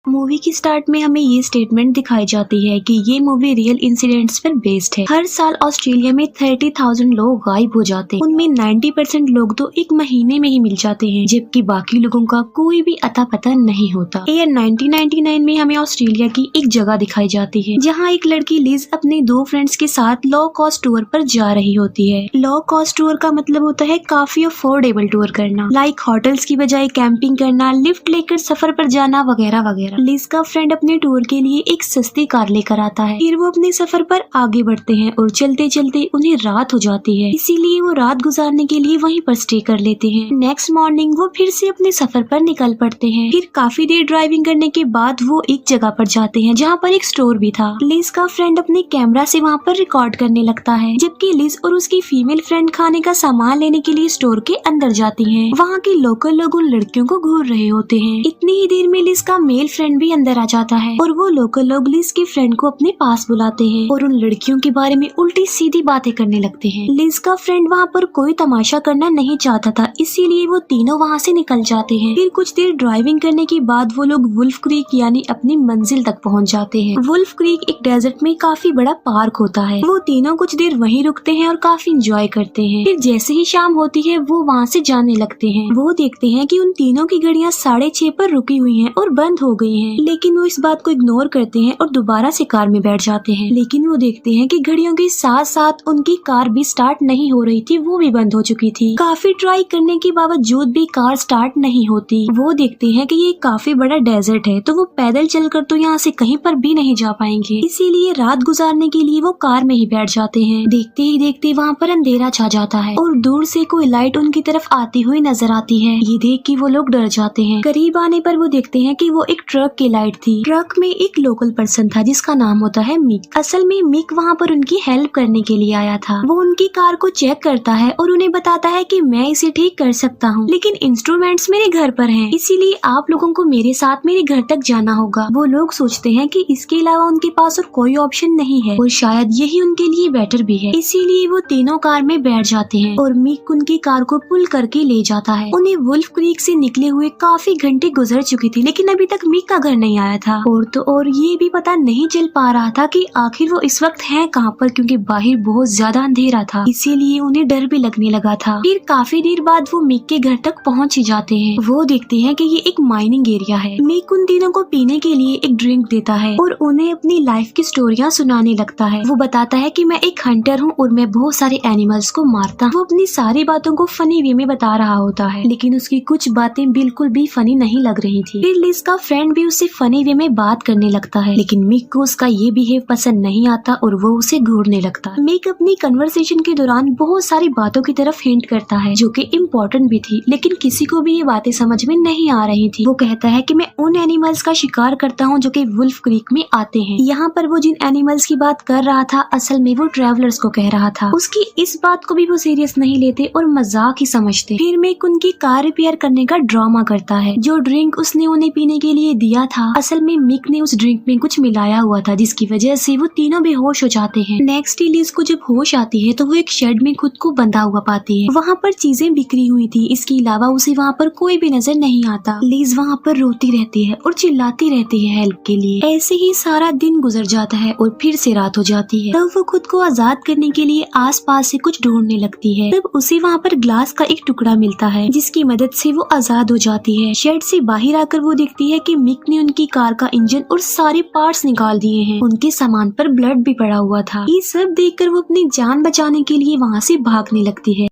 Movie की start में हमें ये स्टेटमेंट दिखाई जाती है कि ये मूवी रियल इंसिडेंट्स पर बेस्ड है। हर साल ऑस्ट्रेलिया में 30,000 लोग गायब हो जाते हैं। उनमें 90% लोग तो एक महीने में ही मिल जाते हैं, जबकि बाकी लोगों का कोई भी अता पता नहीं होता। ईयर 1999 में हमें ऑस्ट्रेलिया की एक जगह दिखाई जाती है, जहाँ एक लड़की लिज अपने 2 फ्रेंड्स के साथ लो कॉस्ट टूर पर जा रही होती है। लो कॉस्ट टूर का मतलब होता है काफी अफोर्डेबल टूर करना, लाइक होटल्स की बजाय कैंपिंग करना, लिफ्ट लेकर सफर पर जाना वगैरह वगैरह। लिज का फ्रेंड अपने टूर के लिए एक सस्ती कार लेकर आता है। फिर वो अपने सफर पर आगे बढ़ते हैं और चलते चलते उन्हें रात हो जाती है, इसीलिए वो रात गुजारने के लिए वहीं पर स्टे कर लेते हैं। नेक्स्ट मॉर्निंग वो फिर से अपने सफर पर निकल पड़ते हैं। फिर काफी देर ड्राइविंग करने के बाद वो एक जगह पर जाते हैं जहाँ पर एक स्टोर भी था। लिज का फ्रेंड अपने कैमरा से वहाँ पर रिकॉर्ड करने लगता है, जबकि लिज और उसकी फीमेल फ्रेंड खाने का सामान लेने के लिए स्टोर के अंदर जाती है। वहाँ के लोकल लोग उन लड़कियों को घूर रहे होते हैं। इतनी ही देर में लिज का मेल फ्रेंड भी अंदर आ जाता है और वो लोकल लोग लिज के फ्रेंड को अपने पास बुलाते हैं और उन लड़कियों के बारे में उल्टी सीधी बातें करने लगते हैं। लिज का फ्रेंड वहाँ पर कोई तमाशा करना नहीं चाहता था, इसीलिए वो तीनों वहाँ से निकल जाते हैं। फिर कुछ देर ड्राइविंग करने के बाद वो लोग वुल्फ क्रीक यानी अपनी मंजिल तक पहुँच जाते हैं। वुल्फ क्रीक एक डेजर्ट में काफी बड़ा पार्क होता है। वो तीनों कुछ देर वहीं रुकते हैं और काफी इंजॉय करते हैं। फिर जैसे ही शाम होती है वो वहाँ से जाने लगते हैं। वो देखते हैं कि उन तीनों की घड़ियाँ 6:30 पर रुकी हुई हैं और बंद हो गई हैं, लेकिन वो इस बात को इग्नोर करते हैं और दोबारा से कार में बैठ जाते हैं। लेकिन वो देखते हैं कि घड़ियों के साथ साथ उनकी कार भी स्टार्ट नहीं हो रही थी, वो भी बंद हो चुकी थी। काफी ट्राई करने के बावजूद भी कार स्टार्ट नहीं होती। वो देखते हैं कि ये काफी बड़ा डेजर्ट है, तो वो पैदल चलकर तो यहाँ से कहीं पर भी नहीं जा पाएंगे, इसीलिए रात गुजारने के लिए वो कार में ही बैठ जाते हैं। देखते ही देखते वहाँ पर अंधेरा छा जाता है और दूर से कोई लाइट उनकी तरफ आती हुई नजर आती है। ये देख के वो लोग डर जाते हैं। करीब आने पर वो देखते हैं कि वो एक ट्रक की लाइट थी। ट्रक में एक लोकल पर्सन था जिसका नाम होता है मिक। असल में मिक वहाँ पर उनकी हेल्प करने के लिए आया था। वो उनकी कार को चेक करता है और उन्हें बताता है कि मैं इसे ठीक कर सकता हूँ, लेकिन इंस्ट्रूमेंट्स मेरे घर पर हैं, इसीलिए आप लोगों को मेरे साथ मेरे घर तक जाना होगा। वो लोग सोचते हैं कि इसके अलावा उनके पास और कोई ऑप्शन नहीं है और शायद यही उनके लिए बेटर भी है, इसीलिए वो तीनों कार में बैठ जाते हैं और मिक उनकी कार को पुल करके ले जाता है। उन्हें वुल्फ क्रीक से निकले हुए काफी घंटे गुजर चुकी थी, लेकिन अभी तक मिक का घर नहीं आया था। और तो और ये भी पता नहीं चल पा रहा था कि आखिर वो इस वक्त है कहाँ पर, क्योंकि बाहर बहुत ज्यादा अंधेरा था, इसीलिए उन्हें डर भी लगने लगा था। फिर काफी देर बाद वो मिक के घर तक पहुँच ही जाते हैं। वो देखते हैं कि ये एक माइनिंग एरिया है। मिक उन तीनों को पीने के लिए एक ड्रिंक देता है और उन्हें अपनी लाइफ की स्टोरियाँ सुनाने लगता है। वो बताता है कि मैं एक हंटर हूँ और मैं बहुत सारे एनिमल्स को मारता हूँ। वो अपनी सारी बातों को फनी वे में बता रहा होता है, लेकिन उसकी कुछ बातें बिल्कुल भी फनी नहीं लग रही थी। फिर लिज का फ्रेंड भी उससे फनी वे में बात करने लगता है, लेकिन मिक को उसका ये बिहेव पसंद नहीं आता और वो उसे घूरने लगता है। मिक अपनी कन्वर्सेशन के दौरान बहुत सारी बातों की तरफ हिंट करता है जो कि इम्पोर्टेंट भी थी, लेकिन किसी को भी ये बातें समझ में नहीं आ रही थी। वो कहता है कि मैं उन एनिमल्स का शिकार करता हूँ जो कि वुल्फ क्रीक में आते हैं। यहाँ पर वो जिन एनिमल्स की बात कर रहा था असल में वो ट्रेवलर्स को कह रहा था। उसकी इस बात को भी वो सीरियस नहीं लेते और मजाक ही समझते। फिर मिक उनकी कार रिपेयर करने का ड्रामा करता है। जो ड्रिंक उसने उन्हें पीने के लिए दिया था असल में मिक ने उस ड्रिंक में कुछ मिलाया हुआ था, जिसकी वजह से वो तीनों बेहोश हो जाते हैं। नेक्स्ट लिज को जब होश आती है तो वो एक शेड में खुद को बंधा हुआ पाती है। वहाँ पर चीजें बिखरी हुई थी, इसके अलावा उसे वहाँ पर कोई भी नजर नहीं आता। लिज वहाँ पर रोती रहती है और चिल्लाती रहती है हेल्प के लिए। ऐसे ही सारा दिन गुजर जाता है और फिर से रात हो जाती है। तब वो खुद को आजाद करने के लिए आसपास से कुछ ढूंढने लगती है। तब उसे वहाँ पर ग्लास का एक टुकड़ा मिलता है, जिसकी मदद से वो आजाद हो जाती है। शेड से बाहर आकर वो देखती है कि मिक ने उनकी कार का इंजन और सारे पार्ट्स निकाल दिए हैं। उनके सामान पर ब्लड भी पड़ा हुआ था। ये सब देखकर वो अपनी जान बचाने के लिए वहाँ से भागने लगती है,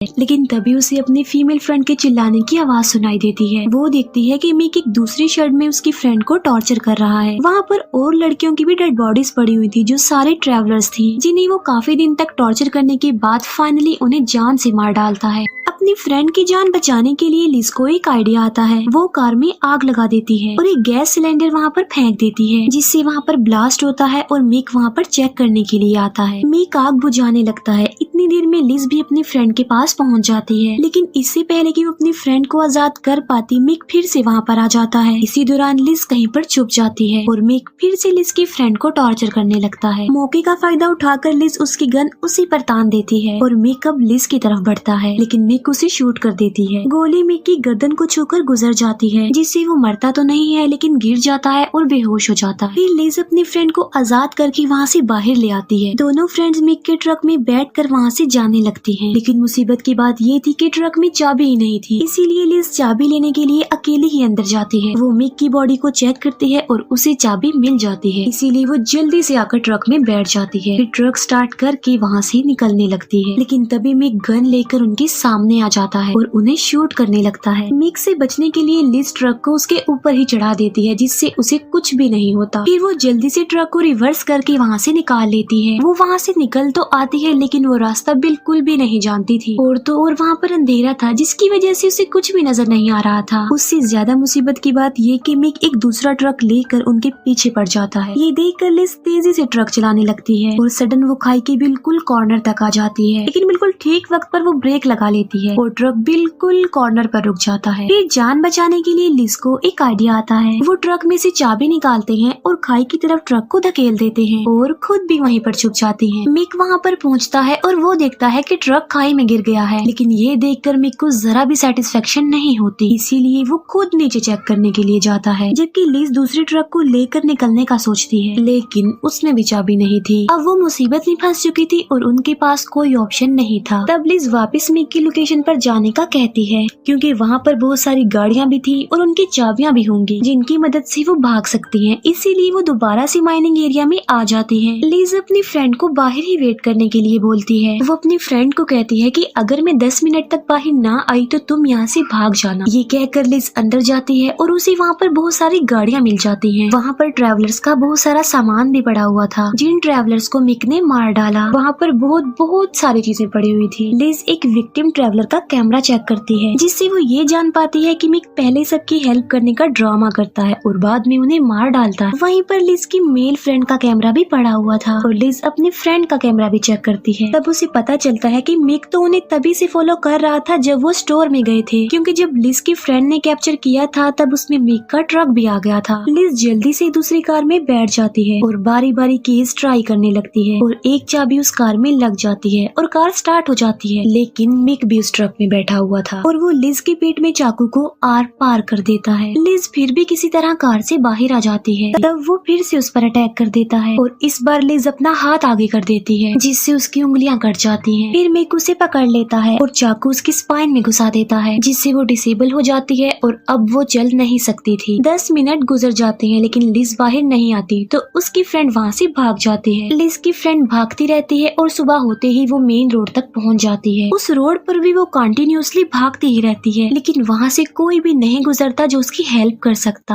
लेकिन तभी उसे अपने फीमेल फ्रेंड के चिल्लाने की आवाज सुनाई देती है। वो देखती है कि मिक एक दूसरी शेड में उसकी फ्रेंड को टॉर्चर कर रहा है। वहाँ पर और लड़कियों की भी डेड बॉडीज पड़ी हुई थी जो सारे ट्रेवलर्स थी, जिन्हें वो काफी दिन तक टॉर्चर करने के बाद फाइनली उन्हें जान से मार डालता है। अपनी फ्रेंड की जान बचाने के लिए लिज को एक आइडिया आता है। वो कार में आग लगा देती है और एक गैस सिलेंडर वहाँ पर फेंक देती है, जिससे वहाँ पर ब्लास्ट होता है और मिक वहाँ पर चेक करने के लिए आता है। मिक आग बुझाने लगता है। इतनी देर में लिज भी अपनी फ्रेंड के पास पास पहुंच जाती है, लेकिन इससे पहले कि वो अपनी फ्रेंड को आजाद कर पाती, मिक फिर से वहाँ पर आ जाता है। इसी दौरान लिज कहीं पर छुप जाती है और मिक फिर से लिज की फ्रेंड को टॉर्चर करने लगता है। मौके का फायदा उठाकर लिज उसकी गन उसी पर तान देती है और मिक अब लिज की तरफ बढ़ता है, लेकिन मिक उसे शूट कर देती है। गोली मिक की गर्दन को छूकर गुजर जाती है, जिससे वो मरता तो नहीं है लेकिन गिर जाता है और बेहोश हो जाता है। फिर लिज अपनी फ्रेंड को आजाद करके वहाँ से बाहर ले आती है। दोनों फ्रेंड्स मिक के ट्रक में बैठकर वहाँ से जाने लगती हैं, लेकिन मुसीबत की बात ये थी कि ट्रक में चाबी ही नहीं थी, इसीलिए लिज चाबी लेने के लिए अकेले ही अंदर जाती है। वो मिक की बॉडी को चेक करती है और उसे चाबी मिल जाती है, इसीलिए वो जल्दी से आकर ट्रक में बैठ जाती है। फिर ट्रक स्टार्ट करके वहाँ से निकलने लगती है, लेकिन तभी मिक गन लेकर उनके सामने आ जाता है और उन्हें शूट करने लगता है। मिक से बचने के लिए लिज ट्रक को उसके ऊपर ही चढ़ा देती है, जिससे उसे कुछ भी नहीं होता। फिर वो जल्दी से ट्रक को रिवर्स करके वहाँ से निकाल लेती है। वो वहाँ से निकल तो आती है, लेकिन वो रास्ता बिल्कुल भी नहीं जानती थी और तो और वहाँ पर अंधेरा था, जिसकी वजह से उसे कुछ भी नजर नहीं आ रहा था। उससे ज्यादा मुसीबत की बात ये कि मिक एक दूसरा ट्रक लेकर उनके पीछे पड़ जाता है। ये देखकर लिज तेजी से ट्रक चलाने लगती है और सडन वो खाई के बिल्कुल कॉर्नर तक आ जाती है, लेकिन बिल्कुल ठीक वक्त पर वो ब्रेक लगा लेती है और ट्रक बिल्कुल कॉर्नर पर रुक जाता है। फिर जान बचाने के लिए लिज को एक आइडिया आता है। वो ट्रक में से चाबी निकालते हैं और खाई की तरफ ट्रक को धकेल देते हैं और खुद भी वहीं पर छुप जाती हैं। मिक वहाँ पर पहुँचता है और वो देखता है कि ट्रक खाई में गिर गया है, लेकिन ये देखकर मिक को जरा भी सेटिस्फेक्शन नहीं होती, इसीलिए वो खुद नीचे चेक करने के लिए जाता है, जबकि लिज दूसरे ट्रक को लेकर निकलने का सोचती है, लेकिन उसमें भी चाबी नहीं थी। अब वो मुसीबत में फंस चुकी थी और उनके पास कोई ऑप्शन नहीं था। तब लिज वापस मिक की लोकेशन पर जाने का कहती है, क्योंकि वहाँ पर बहुत सारी गाड़ियाँ भी थी और उनकी चाबियाँ भी होंगी जिनकी मदद से वो भाग सकती हैं। इसीलिए वो दोबारा से माइनिंग एरिया में आ जाती है। लिज अपनी फ्रेंड को बाहर ही वेट करने के लिए बोलती है। वो अपनी फ्रेंड को कहती है कि अगर मैं 10 मिनट तक बाहर ना आई तो तुम यहाँ से भाग जाना। ये कहकर लिज अंदर जाती है और उसे वहाँ पर बहुत सारी गाड़ियाँ मिल जाती हैं। वहाँ पर ट्रैवलर्स का बहुत सारा सामान भी पड़ा हुआ था, जिन ट्रैवलर्स को मिक ने मार डाला। वहाँ पर बहुत सारी चीजें पड़ी हुई थी। लिज एक विक्टिम ट्रैवलर का कैमरा चेक करती है, जिससे वो ये जान पाती है कि मिक पहले सबकी हेल्प करने का ड्रामा करता है और बाद में उन्हें मार डालता है। वहीं पर लिज की मेल फ्रेंड का कैमरा भी पड़ा हुआ था और लिज अपने फ्रेंड का कैमरा भी चेक करती है। तब उसे पता चलता है कि मिक तो उन्हें तभी से फॉलो कर रहा था जब वो स्टोर में गए थे, क्योंकि जब लिज की फ्रेंड ने कैप्चर किया था तब उसमें मिक का ट्रक भी आ गया था। लिज जल्दी से दूसरी कार में बैठ जाती है और बारी बारी कीज ट्राई करने लगती है और एक चाबी उस कार में लग जाती है और कार स्टार्ट हो जाती है, लेकिन मिक भी उस ट्रक में बैठा हुआ था और वो लिज के पेट में चाकू को आर पार कर देता है। लिज फिर भी किसी तरह कार से बाहर आ जाती है। तब वो फिर से उस पर अटैक कर देता है और इस बार लिज अपना हाथ आगे कर देती है, जिससे उसकी उंगलियां कट जाती हैं। फिर मिक उसे पकड़ लेता है और चाकू उसकी स्पाइन में घुसा देता है, जिससे वो डिसेबल हो जाती है और अब वो चल नहीं सकती थी। 10 मिनट गुजर जाते हैं, लेकिन लिज बाहर नहीं आती तो उसकी फ्रेंड वहाँ से भाग जाती है। लिज की फ्रेंड भागती रहती है और सुबह होते ही वो मेन रोड तक पहुँच जाती है। उस रोड पर भी वो कंटिन्यूअसली भागती ही रहती है, लेकिन वहाँ से कोई भी नहीं गुजरता जो उसकी हेल्प कर सकता।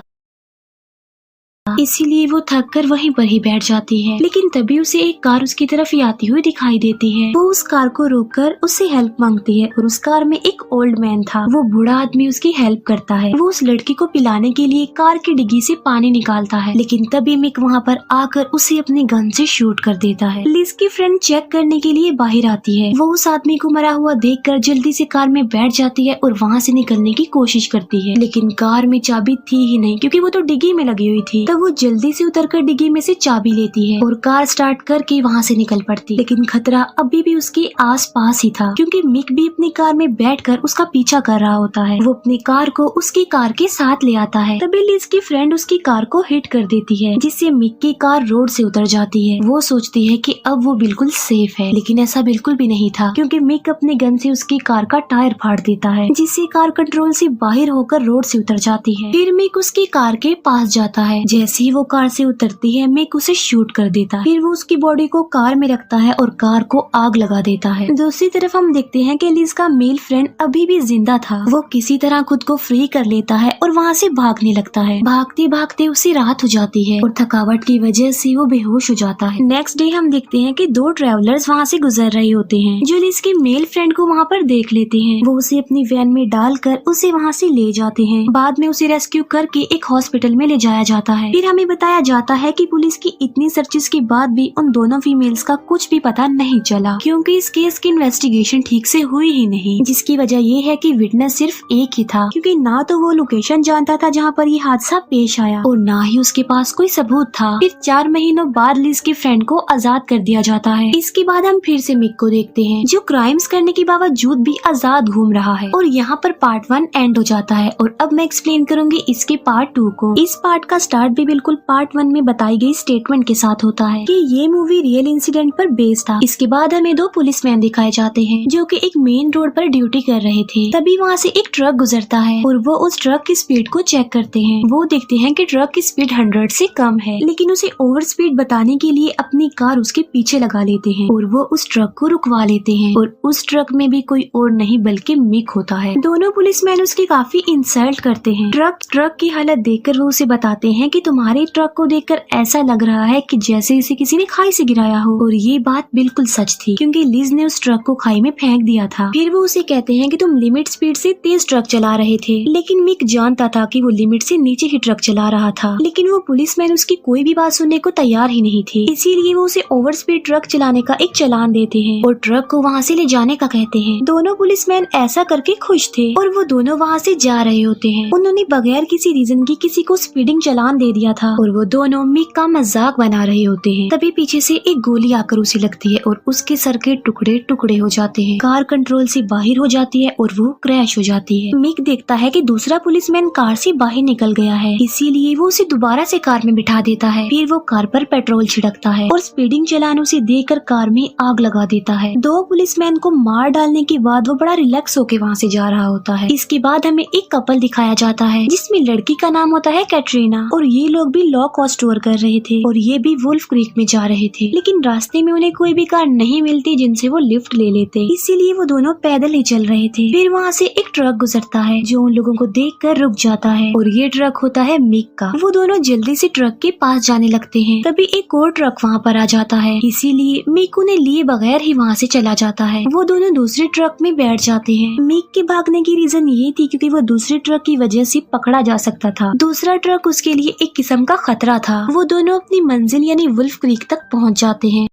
इसीलिए वो थक कर वहीं पर ही बैठ जाती है, लेकिन तभी उसे एक कार उसकी तरफ ही आती हुई दिखाई देती है। वो उस कार को रोककर उससे हेल्प मांगती है और उस कार में एक ओल्ड मैन था। वो बूढ़ा आदमी उसकी हेल्प करता है। वो उस लड़की को पिलाने के लिए कार की डिग्गी से पानी निकालता है, लेकिन तभी मिक वहाँ पर आकर उसे अपनी गन से शूट कर देता है। लिज की फ्रेंड चेक करने के लिए बाहर आती है। वो उस आदमी को मरा हुआ देखकर जल्दी से कार में बैठ जाती है और वहाँ से निकलने की कोशिश करती है, लेकिन कार में चाबी थी ही नहीं, क्योंकि वो तो डिग्गी में लगी हुई थी। तब वो जल्दी से उतरकर डिग्गी में से चाबी लेती है और कार स्टार्ट करके वहाँ से निकल पड़ती, लेकिन खतरा अभी भी उसके आसपास ही था, क्योंकि मिक भी अपनी कार में बैठकर उसका पीछा कर रहा होता है। वो अपनी कार को उसकी कार के साथ ले आता है। तभी लिज की फ्रेंड उसकी कार को हिट कर देती है, जिससे मिक की कार रोड से उतर जाती है। वो सोचती है कि अब वो बिल्कुल सेफ है, लेकिन ऐसा बिल्कुल भी नहीं था, क्योंकि मिक अपने गन से उसकी कार का टायर फाड़ देता है, जिससे कार कंट्रोल से बाहर होकर रोड से उतर जाती है। फिर मिक उसकी कार के पास जाता है। जैसे ही वो कार से उतरती है, मिक उसे शूट कर देता है। फिर वो उसकी बॉडी को कार में रखता है और कार को आग लगा देता है। दूसरी तरफ हम देखते हैं कि लिज का मेल फ्रेंड अभी भी जिंदा था। वो किसी तरह खुद को फ्री कर लेता है और वहाँ से भागने लगता है। भागते भागते उसे रात हो जाती है और थकावट की वजह से वो बेहोश हो जाता है। नेक्स्ट डे हम देखते हैं कि 2 ट्रैवलर्स वहाँ से गुजर रहे होते हैं, जो लिज के मेल फ्रेंड को वहाँ पर देख लेते हैं। वो उसे अपनी वैन में डालकर उसे वहाँ से ले जाते हैं। बाद में उसे रेस्क्यू करके एक हॉस्पिटल में ले जाया जाता है। फिर हमें बताया जाता है कि पुलिस की इतनी सर्चेस के बाद भी उन दोनों फीमेल्स का कुछ भी पता नहीं चला, क्योंकि इस केस की इन्वेस्टिगेशन ठीक से हुई ही नहीं, जिसकी वजह ये है कि विटनेस सिर्फ एक ही था, क्योंकि ना तो वो लोकेशन जानता था जहाँ पर ये हादसा पेश आया और ना ही उसके पास कोई सबूत था। फिर 4 महीनों बाद लिज के फ्रेंड को आजाद कर दिया जाता है। इसके बाद हम फिर से मिक को देखते हैं, जो क्राइम्स करने के बावजूद भी आजाद घूम रहा है। और यहाँ पर पार्ट 1 एंड हो जाता है और अब मैं एक्सप्लेन करूंगी इसके पार्ट 2 को। इस पार्ट का स्टार्ट भी बिल्कुल पार्ट 1 में बताई गई स्टेटमेंट के साथ होता है कि ये मूवी रियल इंसिडेंट पर बेस्ड था। इसके बाद हमें 2 पुलिसमैन दिखाए जाते हैं जो कि एक मेन रोड पर ड्यूटी कर रहे थे। तभी वहाँ से एक ट्रक गुजरता है और वो उस ट्रक की स्पीड को चेक करते हैं। वो देखते हैं कि ट्रक की स्पीड 100 से कम है, लेकिन उसे ओवर स्पीड बताने के लिए अपनी कार उसके पीछे लगा लेते हैं और वो उस ट्रक को रुकवा लेते हैं। और उस ट्रक में भी कोई और नहीं बल्कि मिक होता है। दोनों पुलिसमैन उसकी काफी इंसल्ट करते हैं। ट्रक की हालत देखकर वो उसे बताते हैं कि तुम्हारे ट्रक को देखकर ऐसा लग रहा है कि जैसे इसे किसी ने खाई से गिराया हो। और ये बात बिल्कुल सच थी, क्योंकि लिज ने उस ट्रक को खाई में फेंक दिया था। फिर वो उसे कहते हैं कि तुम लिमिट स्पीड से तेज ट्रक चला रहे थे, लेकिन मिक जानता था कि वो लिमिट से नीचे ही ट्रक चला रहा था। लेकिन वो पुलिसमैन उसकी कोई भी बात सुनने को तैयार ही नहीं थे, इसीलिए वो उसे ओवर स्पीड ट्रक चलाने का एक चालान देते हैं और ट्रक को वहाँ से ले जाने का कहते हैं। दोनों पुलिसमैन ऐसा करके खुश थे और वो दोनों वहाँ से जा रहे होते हैं। उन्होंने बगैर किसी रीजन की किसी को स्पीडिंग चालान दे दिया था और वो दोनों मिक का मजाक बना रहे होते हैं। तभी पीछे से एक गोली आकर उसे लगती है और उसके सर के टुकड़े टुकड़े हो जाते हैं। कार कंट्रोल से बाहर हो जाती है और वो क्रैश हो जाती है। मिक देखता है कि दूसरा पुलिसमैन कार से बाहर निकल गया है, इसीलिए वो उसे दोबारा से कार में बिठा देता है। फिर वो कार पर पेट्रोल छिड़कता है और स्पीडिंग चालान उसे देकर कार में आग लगा देता है। 2 पुलिसमैन को मार डालने के बाद वो बड़ा रिलैक्स होके वहाँ से जा रहा होता है। इसके बाद हमें एक कपल दिखाया जाता है जिसमें लड़की का नाम होता है कैटरीना और ये लोग भी लॉ को स्टोर कर रहे थे और ये भी वुल्फ क्रीक में जा रहे थे। लेकिन रास्ते में उन्हें कोई भी कार नहीं मिलती जिनसे वो लिफ्ट ले लेते, इसीलिए वो दोनों पैदल ही चल रहे थे। फिर वहाँ से एक ट्रक गुजरता है जो उन लोगों को देखकर रुक जाता है और ये ट्रक होता है मिक का। वो दोनों जल्दी से ट्रक के पास जाने लगते हैं। तभी एक और ट्रक वहाँ पर आ जाता है, इसीलिए मिक उन्हें लिए बगैर ही वहाँ से चला जाता है। वो दोनों दूसरे ट्रक में बैठ जाते हैं। मिक के भागने की रीजन ये थी क्योंकि वो दूसरे ट्रक की वजह से पकड़ा जा सकता था। दूसरा ट्रक उसके लिए एक किस्म का खतरा था। वो दोनों अपनी मंजिल यानी वुल्फ क्रीक तक पहुँच जाते हैं।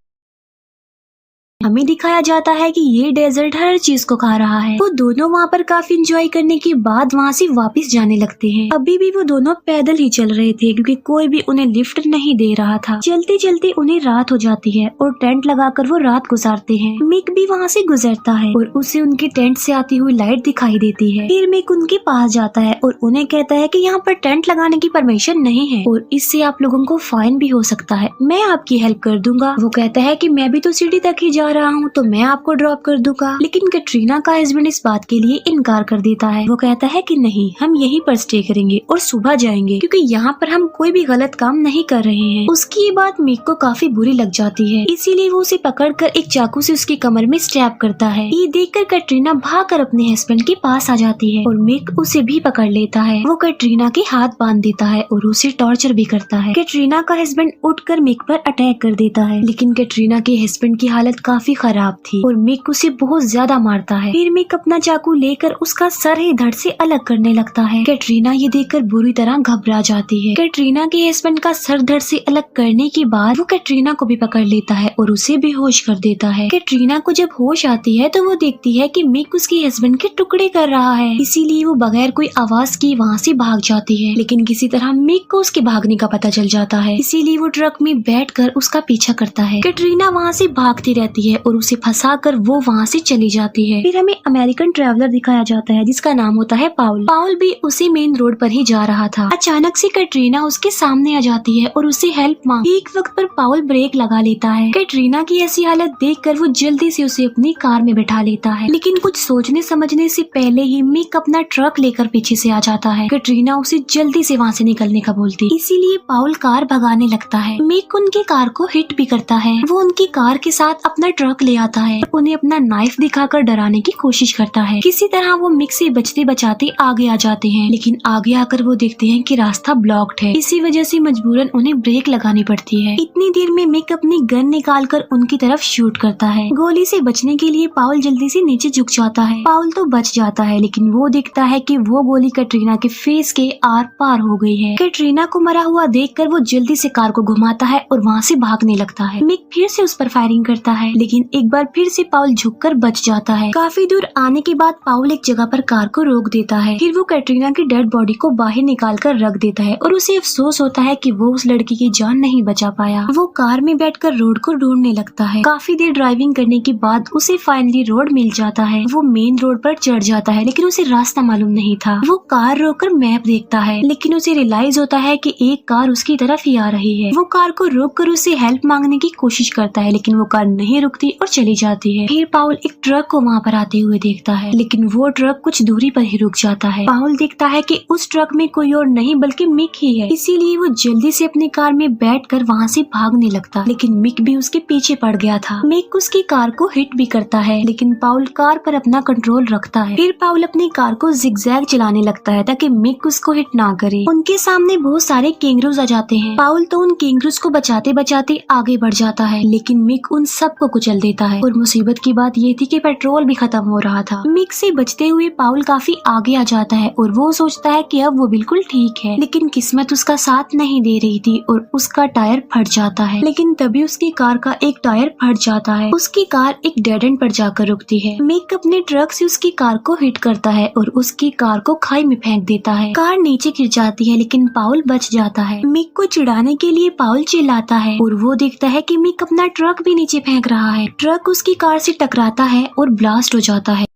हमें दिखाया जाता है कि ये डेजर्ट हर चीज को खा रहा है। वो दोनों वहाँ पर काफी एंजॉय करने के बाद वहाँ से वापस जाने लगते हैं। अभी भी वो दोनों पैदल ही चल रहे थे क्योंकि कोई भी उन्हें लिफ्ट नहीं दे रहा था। चलते चलते उन्हें रात हो जाती है और टेंट लगाकर वो रात गुजारते हैं। मिक भी वहाँ से गुजरता है और उसे उनके टेंट से आती हुई लाइट दिखाई देती है। फिर मिक उनके पास जाता है और उन्हें कहता है कि यहाँ पर टेंट लगाने की परमिशन नहीं है और इससे आप लोगों को फाइन भी हो सकता है, मैं आपकी हेल्प कर दूंगा। वो कहता है कि मैं भी तो सिटी तक ही जा रहा हूँ तो मैं आपको ड्रॉप कर दूंगा। लेकिन कैटरीना का हस्बैंड इस बात के लिए इनकार कर देता है। वो कहता है कि नहीं, हम यहीं पर स्टे करेंगे और सुबह जाएंगे क्योंकि यहाँ पर हम कोई भी गलत काम नहीं कर रहे हैं। उसकी ये बात मिक को काफी बुरी लग जाती है, इसीलिए वो उसे पकड़कर एक चाकू से उसकी कमर में स्टैब करता है। ये देखकर कैटरीना भागकर अपने हस्बैंड के पास आ जाती है और मिक उसे भी पकड़ लेता है। वो कैटरीना के हाथ बांध देता है और उसे टॉर्चर भी करता है। कैटरीना का हस्बैंड उठकर मिक पर अटैक कर देता है, लेकिन कैटरीना के हस्बैंड की हालत काफी खराब थी और मिक उसे बहुत ज्यादा मारता है। फिर मिक अपना चाकू लेकर उसका सर ही धड़ से अलग करने लगता है। कैटरीना ये देखकर बुरी तरह घबरा जाती है। कैटरीना के हस्बैंड का सर धड़ से अलग करने के बाद वो कैटरीना को भी पकड़ लेता है और उसे बेहोश कर देता है। कैटरीना को जब होश आती है तो वो देखती है कि मिक उसके हस्बैंड के टुकड़े कर रहा है, इसीलिए वो बगैर कोई आवाज किए वहाँ से भाग जाती है। लेकिन किसी तरह मिक को उसके भागने का पता चल जाता है, इसीलिए वो ट्रक में बैठकर उसका पीछा करता है। कैटरीना वहाँ से भागती रहती है और उसे फंसाकर वो वहाँ से चली जाती है। फिर हमें अमेरिकन ट्रैवलर दिखाया जाता है जिसका नाम होता है पाउल। पाउल भी उसी मेन रोड पर ही जा रहा था। अचानक से कैटरीना उसके सामने आ जाती है और उससे हेल्प मांगी। एक वक्त पर पाउल ब्रेक लगा लेता है। कैटरीना की ऐसी हालत देखकर वो जल्दी से उसे अपनी कार में बैठा लेता है, लेकिन कुछ सोचने समझने से पहले ही मिक अपना ट्रक लेकर पीछे से आ जाता है। कैटरीना उसे जल्दी से वहाँ से निकलने का बोलती, इसीलिए पाउल कार भगाने लगता है। मिक उनकी कार को हिट भी करता है। वो उनकी कार के साथ अपना ट्रक ले आता है, उन्हें अपना नाइफ दिखाकर डराने की कोशिश करता है। किसी तरह वो मिक से बचते बचाते आगे आ जाते हैं, लेकिन आगे आकर वो देखते हैं कि रास्ता ब्लॉक्ड है। इसी वजह से मजबूरन उन्हें ब्रेक लगानी पड़ती है। इतनी देर में मिक अपनी गन निकालकर उनकी तरफ शूट करता है। गोली से बचने के लिए पाउल जल्दी से नीचे झुक जाता है। पाउल तो बच जाता है, लेकिन वो देखता है कि वो गोली कैटरीना के फेस के आर पार हो गई है। कैटरीना को मरा हुआ देखकर वो जल्दी से कार को घुमाता है और वहाँ से भागने लगता है। मिक फिर से उस पर फायरिंग करता है, लेकिन एक बार फिर से पाउल झुककर बच जाता है। काफी दूर आने के बाद पाउल एक जगह पर कार को रोक देता है। फिर वो कैटरीना की डेड बॉडी को बाहर निकाल कर रख देता है और उसे अफसोस होता है कि वो उस लड़की की जान नहीं बचा पाया। वो कार में बैठकर रोड को ढूंढने लगता है। काफी देर ड्राइविंग करने के बाद उसे फाइनली रोड मिल जाता है। वो मेन रोड पर चढ़ जाता है, लेकिन उसे रास्ता मालूम नहीं था। वो कार रोककर मैप देखता है, लेकिन उसे रियलाइज होता है कि एक कार उसकी तरफ ही आ रही है। वो कार को रोककर उससे हेल्प मांगने की कोशिश करता है, लेकिन वो कार नहीं रुकती और चली जाती है। फिर पाउल एक ट्रक को वहाँ पर आते हुए देखता है, लेकिन वो ट्रक कुछ दूरी पर ही रुक जाता है। पाउल देखता है कि उस ट्रक में कोई और नहीं बल्कि मिक ही है, इसीलिए वो जल्दी से अपनी कार में बैठकर वहाँ से भागने लगता, लेकिन मिक भी उसके पीछे पड़ गया था। मिक उसकी कार को हिट भी करता है, लेकिन पाउल कार पर अपना कंट्रोल रखता है। फिर पाउल अपनी कार को जिगजैग चलाने लगता है ताकि मिक उसको हिट ना करे। उनके सामने बहुत सारे कैंगरूज आ जाते हैं। पाउल तो उन कैंगरूज को बचाते बचाते आगे बढ़ जाता है, लेकिन मिक उन सबको कुचल देता है। और मुसीबत की बात ये थी कि पेट्रोल भी खत्म हो रहा था। मिक से बचते हुए पाउल काफी आगे आ जाता है और वो सोचता है कि अब वो बिल्कुल ठीक है, लेकिन किस्मत उसका साथ नहीं दे रही थी और उसका टायर फट जाता है। लेकिन तभी उसकी कार का एक टायर फट जाता है। उसकी कार एक डेड एंड पर जाकर रुकती है। मिक अपने ट्रक से उसकी कार को हिट करता है और उसकी कार को खाई में फेंक देता है। कार नीचे गिर जाती है, लेकिन पाउल बच जाता है। मिक को चिढ़ाने के लिए पाउल चिल्लाता है और वो देखता है कि मिक अपना ट्रक भी नीचे फेंक रहा है। ट्रक उसकी कार से टकराता है और ब्लास्ट हो जाता है,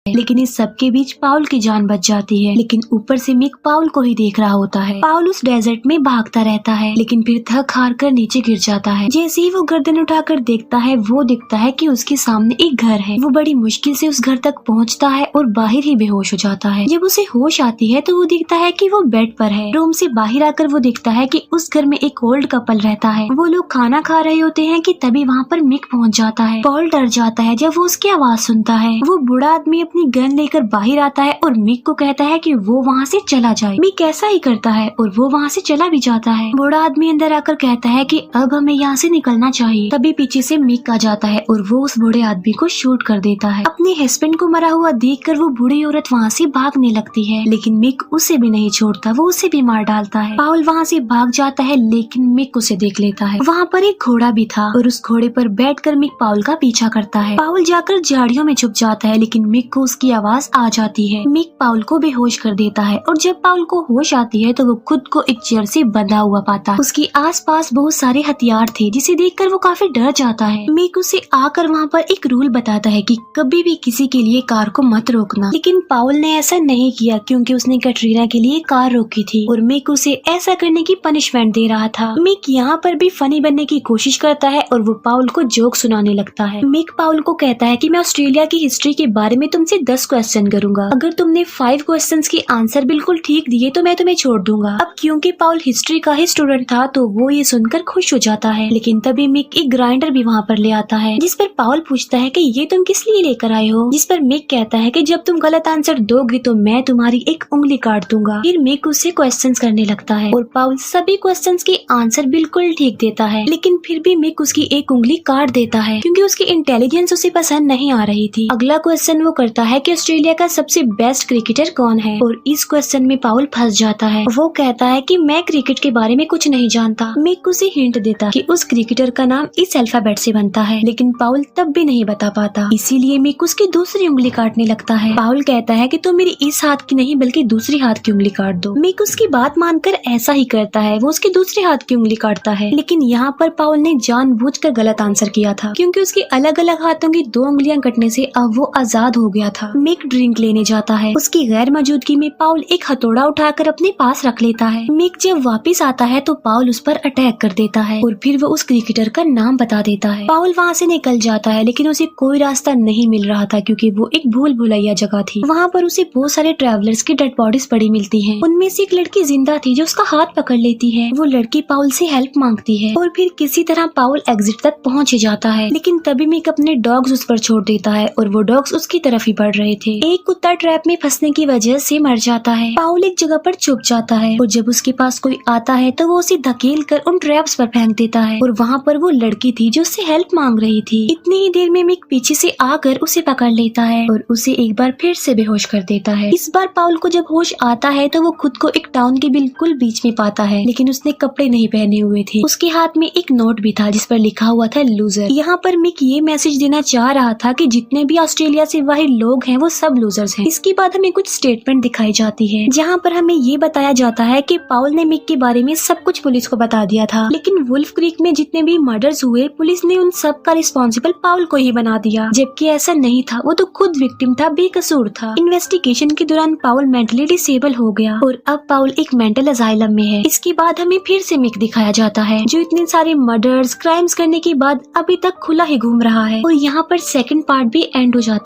लेकिन इस सब के बीच पाउल की जान बच जाती है। लेकिन ऊपर से मिक पाउल को ही देख रहा होता है। पाउल उस डेजर्ट में भागता रहता है, लेकिन फिर थक हार कर नीचे गिर जाता है। जैसे ही वो गर्दन उठाकर देखता है, वो दिखता है कि उसके सामने एक घर है। वो बड़ी मुश्किल से उस घर तक पहुंचता है और बाहर ही बेहोश हो जाता है। जब उसे होश आती है तो वो दिखता है कि वो बेड पर है। रूम से बाहर आकर वो दिखता है कि उस घर में एक ओल्ड कपल रहता है। वो लोग खाना खा रहे होते हैं कि तभी वहाँ पर मिक पहुँच जाता है। पाउल डर जाता है जब वो उसकी आवाज सुनता है। वो बूढ़ा आदमी अपनी गन लेकर बाहर आता है और मिक को कहता है कि वो वहाँ से चला जाए। मिक ऐसा ही करता है और वो वहाँ से चला भी जाता है। बूढ़ा आदमी अंदर आकर कहता है कि अब हमें यहाँ से निकलना चाहिए। तभी पीछे से मिक आ जाता है और वो उस बूढ़े आदमी को शूट कर देता है। अपने हस्बैंड को मरा हुआ देखकर वो बूढ़ी औरत वहाँ से भागने लगती है, लेकिन मिक उसे भी नहीं छोड़ता। वो उसे भी मार डालता है। पाउल वहाँ से भाग जाता है, लेकिन मिक उसे देख लेता है। वहाँ पर एक घोड़ा भी था और उस घोड़े पर बैठकर मिक पाउल का पीछा करता है। पाउल जाकर झाड़ियों में छुप जाता है, लेकिन मिक को उसकी आवाज आ जाती है। मिक पाउल को बेहोश कर देता है और जब पाउल को होश आती है तो वो खुद को एक चेयर से बंधा हुआ पाता। उसके आसपास बहुत सारे हथियार थे, जिसे देखकर वो काफी डर जाता है। मिक उसे आकर वहाँ पर एक रूल बताता है कि कभी भी किसी के लिए कार को मत रोकना, लेकिन पाउल ने ऐसा नहीं किया क्योंकि उसने कैटरीना के लिए कार रोकी थी और मिक उसे ऐसा करने की पनिशमेंट दे रहा था। मिक यहाँ पर भी फनी बनने की कोशिश करता है और वो पाउल को जोक सुनाने लगता है। मिक पाउल को कहता है कि मैं ऑस्ट्रेलिया की हिस्ट्री के बारे में तुमसे 10 क्वेश्चन करूंगा। अगर तुमने 5 क्वेश्चंस के आंसर बिल्कुल ठीक दिए तो मैं तुम्हें छोड़ दूंगा। अब क्योंकि पाउल हिस्ट्री का ही स्टूडेंट था तो वो ये सुनकर खुश हो जाता है, लेकिन तभी मिक एक ग्राइंडर भी वहाँ पर ले आता है, जिस पर पाउल पूछता है कि ये तुम किस लिए लेकर आए हो। जिस पर मिक कहता है कि जब तुम गलत आंसर दोगे तो मैं तुम्हारी एक उंगली काट दूंगा। फिर मिक उससे क्वेश्चंस करने लगता है और पाउल सभी क्वेश्चंस के आंसर बिल्कुल ठीक देता है, लेकिन फिर भी मिक उसकी एक उंगली काट देता है क्योंकि उसकी इंटेलिजेंस उसे पसंद नहीं आ रही थी। अगला क्वेश्चन वो करता है कि ऑस्ट्रेलिया का सबसे बेस्ट क्रिकेटर कौन है, और इस क्वेश्चन में पाउल फंस जाता है। वो कहता है कि मैं क्रिकेट के बारे में कुछ नहीं जानता। मिक उसे हिंट देता कि उस क्रिकेटर का नाम इस अल्फाबेट से बनता है, लेकिन पाउल तब भी नहीं बता पाता। इसीलिए मिक उसकी दूसरी उंगली काटने लगता है। पाउल कहता है कि तुम मेरी इस हाथ की नहीं बल्कि दूसरी हाथ की उंगली काट दो। मिक उसकी बात मानकर ऐसा ही करता है। वो उसकी दूसरी हाथ की उंगली काटता है, लेकिन यहाँ पर पाउल ने जानबूझकर गलत आंसर किया था क्योंकि उसकी अलग अलग हाथों की 2 उंगलियां कटने से अब वो आजाद हो गया था। मिक ड्रिंक लेने जाता है। उसकी गैर मौजूदगी में पाउल एक हथौड़ा उठाकर अपने पास रख लेता है। मिक जब वापस आता है तो पाउल उस पर अटैक कर देता है और फिर वो उस क्रिकेटर का नाम बता देता है। पाउल वहाँ से निकल जाता है, लेकिन उसे कोई रास्ता नहीं मिल रहा था क्योंकि वो एक भूल भुलैया जगह थी। वहाँ पर उसे बहुत सारे ट्रैवलर्स की डेड बॉडीज पड़ी मिलती हैं। उनमें से एक लड़की जिंदा थी जो उसका हाथ पकड़ लेती है। वो लड़की पाउल से हेल्प मांगती है और फिर किसी तरह पाउल एग्जिट तक पहुँच जाता है, लेकिन तभी मिक अपने डॉग्स उस पर छोड़ देता है और वो डॉग्स उसकी तरफ ही बढ़ रहे थे। एक कुत्ता ट्रैप में फंसने की वजह से मर जाता है। पाउल एक जगह पर छुप जाता है और जब उसके पास कोई आता है तो वो उसे धकेल कर उन ट्रैप्स पर फेंक देता है और वहाँ पर वो लड़की थी जो उससे हेल्प मांग रही थी। इतनी ही देर में मिक पीछे से आकर उसे पकड़ लेता है और उसे एक बार फिर से बेहोश कर देता है। इस बार पाउल को जब होश आता है तो वो खुद को एक टाउन के बिल्कुल बीच में पाता है, लेकिन उसने कपड़े नहीं पहने हुए थे। उसके हाथ में एक नोट भी था जिस पर लिखा हुआ था लूजर। यहाँ पर मिक ये मैसेज देना चाह रहा था कि जितने भी ऑस्ट्रेलिया से बाहर लोग हैं वो सब लूजर्स हैं। इसके बाद हमें कुछ स्टेटमेंट दिखाई जाती है जहाँ पर हमें ये बताया जाता है कि पाउल ने मिक के बारे में सब कुछ पुलिस को बता दिया था, लेकिन वुल्फ क्रीक में जितने भी मर्डर्स हुए पुलिस ने उन सब का रिस्पॉन्सिबल पाउल को ही बना दिया, जबकि ऐसा नहीं था। वो तो खुद विक्टिम था, बेकसूर था। इन्वेस्टिगेशन के दौरान पाउल मेंटली डिसेबल हो गया और अब पाउल एक मेंटल असाइलम में है। इसके बाद हमें फिर से मिक दिखाया जाता है जो इतने सारे मर्डर्स क्राइम्स करने के बाद अभी तक खुला ही घूम रहा है और यहाँ पर सेकंड पार्ट भी एंड हो जाता है।